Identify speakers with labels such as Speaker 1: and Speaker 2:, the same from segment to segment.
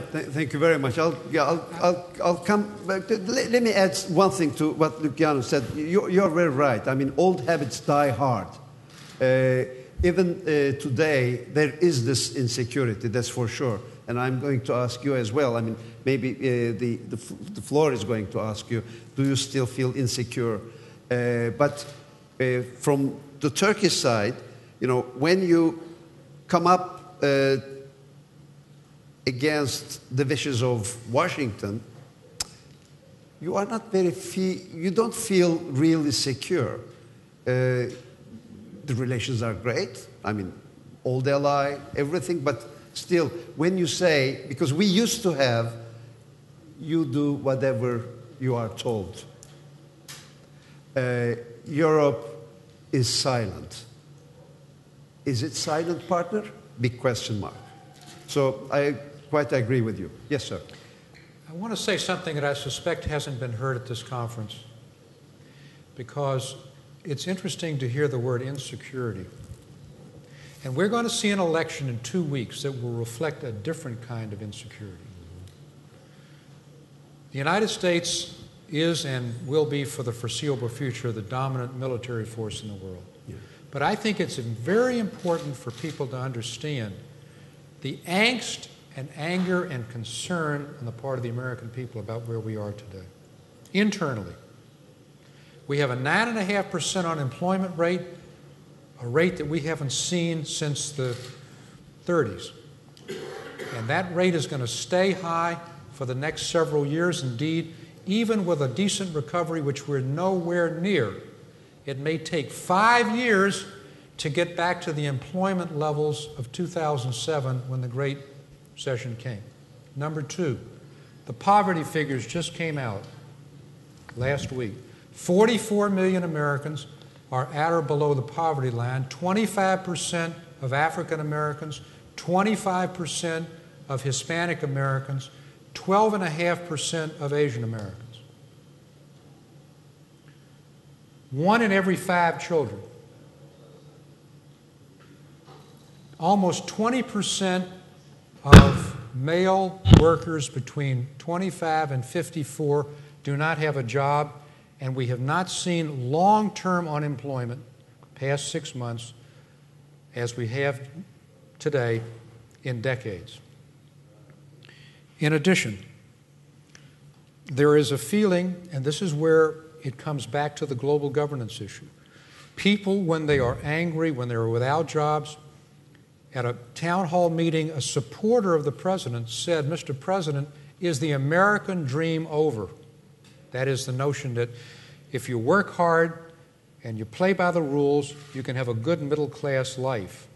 Speaker 1: Luciano, thank you very much. I'll come back. Let me add one thing to what Luciano said. You're very right. I mean, old habits die hard. Even today, there is this insecurity, that's for sure. And I'm going to ask you as well. I mean, maybe the floor is going to ask you, do you still feel insecure? But from the Turkish side, you know, when you come up against the wishes of Washington, you are not you don't feel really secure. The relations are great. I mean, old ally, everything, but still, when you say, because we used to have, you do whatever you are told. Europe is silent. Is it silent, partner? Big question mark. So I quite agree with you. Yes, sir.
Speaker 2: I want to say something that I suspect hasn't been heard at this conference, because it's interesting to hear the word insecurity. And we're going to see an election in 2 weeks that will reflect a different kind of insecurity. The United States is and will be for the foreseeable future the dominant military force in the world. Yeah. But I think it's very important for people to understand the angst and anger and concern on the part of the American people about where we are today. Internally, we have a 9.5% unemployment rate, a rate that we haven't seen since the 30s. And that rate is going to stay high for the next several years. Indeed, even with a decent recovery, which we're nowhere near, it may take 5 years to get back to the employment levels of 2007 when the Great Recession came. Number two, the poverty figures just came out last week. 44 million Americans are at or below the poverty line, 25% of African Americans, 25% of Hispanic Americans, 12.5% of Asian Americans. 1 in every 5 children. Almost 20% of male workers between 25 and 54 do not have a job, and we have not seen long-term unemployment past 6 months as we have today in decades. In addition, there is a feeling, and this is where it comes back to the global governance issue. People, when they are angry, when they're without jobs, at a town hall meeting, a supporter of the president said, "Mr. President, is the American dream over?" That is the notion that if you work hard and you play by the rules, you can have a good middle-class life.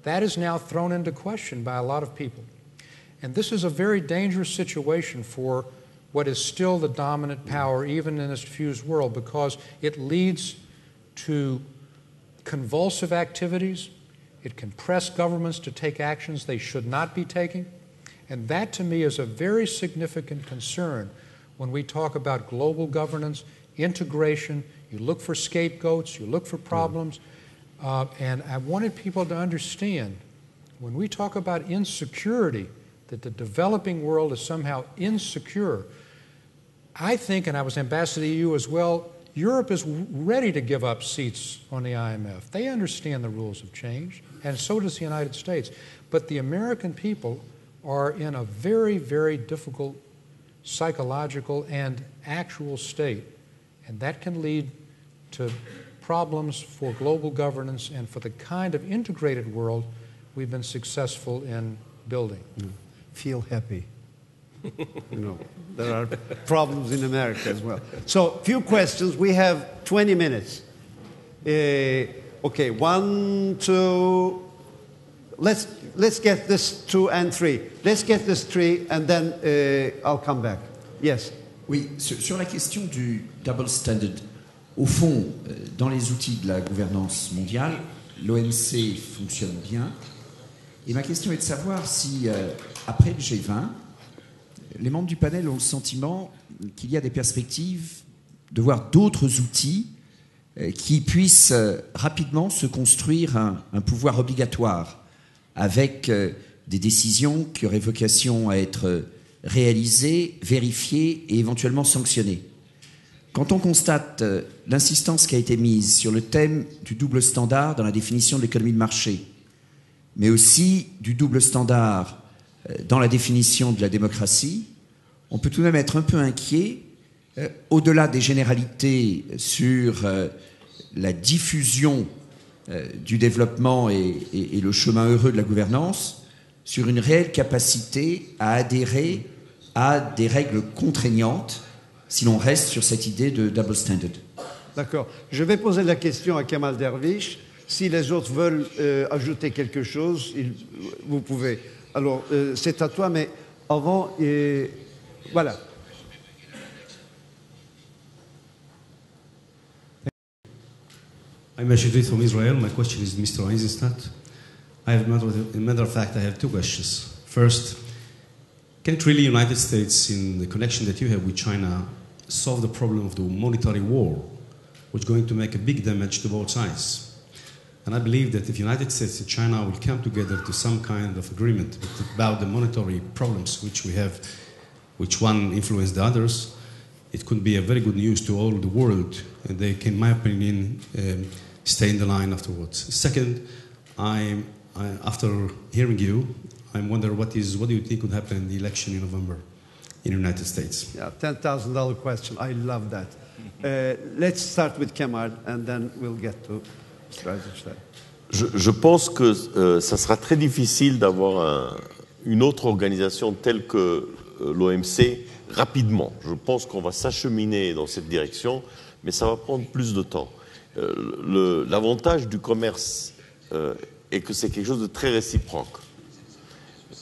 Speaker 2: That is now thrown into question by a lot of people. And this is a very dangerous situation for what is still the dominant power, even in this diffused world, because it leads to convulsive activities. It can press governments to take actions they should not be taking. And that, to me, is a very significant concern when we talk about global governance, integration. You look for scapegoats, you look for problems. And I wanted people to understand, when we talk about insecurity, that the developing world is somehow insecure, I think, and I was ambassador to the EU as well, Europe is ready to give up seats on the IMF. They understand the rules have changed, and so does the United States. But the American people are in a very, very difficult psychological and actual state, and that can lead to problems for global governance and for the kind of integrated world we've been successful in building.
Speaker 1: Feel happy. You know, there are problems in America as well. So, few questions. We have 20 minutes. Okay, 1, 2. Let's get this 2 and 3. Let's get this 3, and then I'll come back. Yes.
Speaker 3: Oui, sur la question du double standard, au fond, dans les outils de la gouvernance mondiale, l'OMC fonctionne bien. Et ma question est de savoir si, après le G20, les membres du panel ont le sentiment qu'il y a des perspectives de voir d'autres outils qui puissent rapidement se construire un pouvoir obligatoire avec des décisions qui auraient vocation à être réalisées, vérifiées et éventuellement sanctionnées. Quand on constate l'insistance qui a été mise sur le thème du double standard dans la définition de l'économie de marché, mais aussi du double standard dans la définition de la démocratie, on peut tout de même être un peu inquiet, au-delà des généralités sur la diffusion du développement et le chemin heureux de la gouvernance, sur une réelle capacité à adhérer à des règles contraignantes si l'on reste sur cette idée de double standard.
Speaker 1: D'accord. Je vais poser la question à Kemal Dervish. Si les autres veulent ajouter quelque chose, vous pouvez. Alors, c'est à toi, mais avant, voilà.
Speaker 4: I'm Rashid from Israel. My question is Mr. Eisenstadt. As a matter of fact, I have two questions. First, can't really the United States, in the connection that you have with China, solve the problem of the monetary war, which is going to make a big damage to both sides? And I believe that if the United States and China will come together to some kind of agreement about the monetary problems which we have, which one influence the others, it could be a very good news to all the world, and they can, in my opinion, stay in the line afterwards. Second, after hearing you, I'm wondering what do you think would happen in the election in November in the United States?
Speaker 1: Yeah, $10,000 question. I love that. Let's start with Kemal, and then we'll get to Mr. Eisenstadt.
Speaker 5: Je pense que ça sera très difficile d'avoir une autre organisation telle que l'OMC rapidement. Je pense qu'on va s'acheminer dans cette direction, mais ça va prendre plus de temps. L'avantage du commerce est que c'est quelque chose de très réciproque.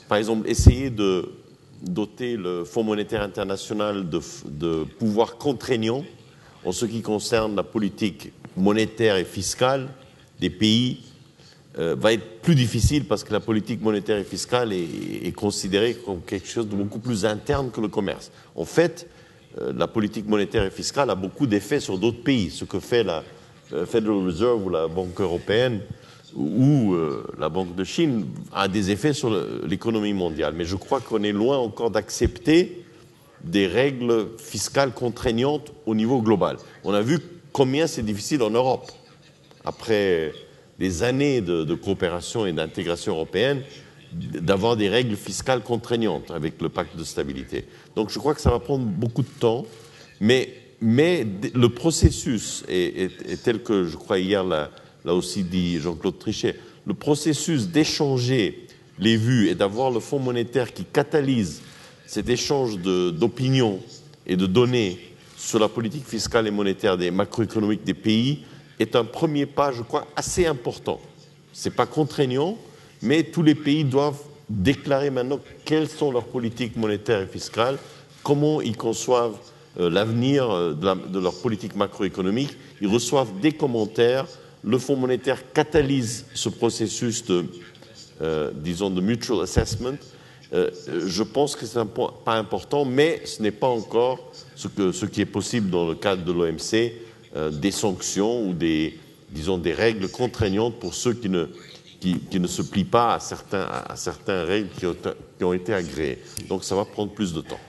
Speaker 5: Par exemple, essayer de doter le Fonds monétaire international de pouvoirs contraignants en ce qui concerne la politique monétaire et fiscale des pays va être plus difficile parce que la politique monétaire et fiscale est considérée comme quelque chose de beaucoup plus interne que le commerce. En fait, la politique monétaire et fiscale a beaucoup d'effets sur d'autres pays. Ce que fait la Federal Reserve ou la Banque européenne ou la Banque de Chine a des effets sur l'économie mondiale. Mais je crois qu'on est loin encore d'accepter des règles fiscales contraignantes au niveau global. On a vu combien c'est difficile en Europe. Après des années de coopération et d'intégration européenne, d'avoir des règles fiscales contraignantes avec le pacte de stabilité. Donc je crois que ça va prendre beaucoup de temps, mais le processus est tel que je crois hier l'a aussi dit Jean-Claude Trichet, le processus d'échanger les vues et d'avoir le Fonds monétaire qui catalyse cet échange d'opinions et de données sur la politique fiscale et monétaire des macroéconomiques des pays est un premier pas, je crois, assez important. Ce n'est pas contraignant, mais tous les pays doivent déclarer maintenant quelles sont leurs politiques monétaires et fiscales, comment ils conçoivent l'avenir de leur politique macroéconomique. Ils reçoivent des commentaires. Le Fonds monétaire catalyse ce processus disons, de mutual assessment. Je pense que ce n'est pas important, mais ce n'est pas encore ce qui est possible dans le cadre de l'OMC, des sanctions ou des règles contraignantes pour ceux qui ne se plient pas à certaines règles qui ont été agréées. Donc ça va prendre plus de temps.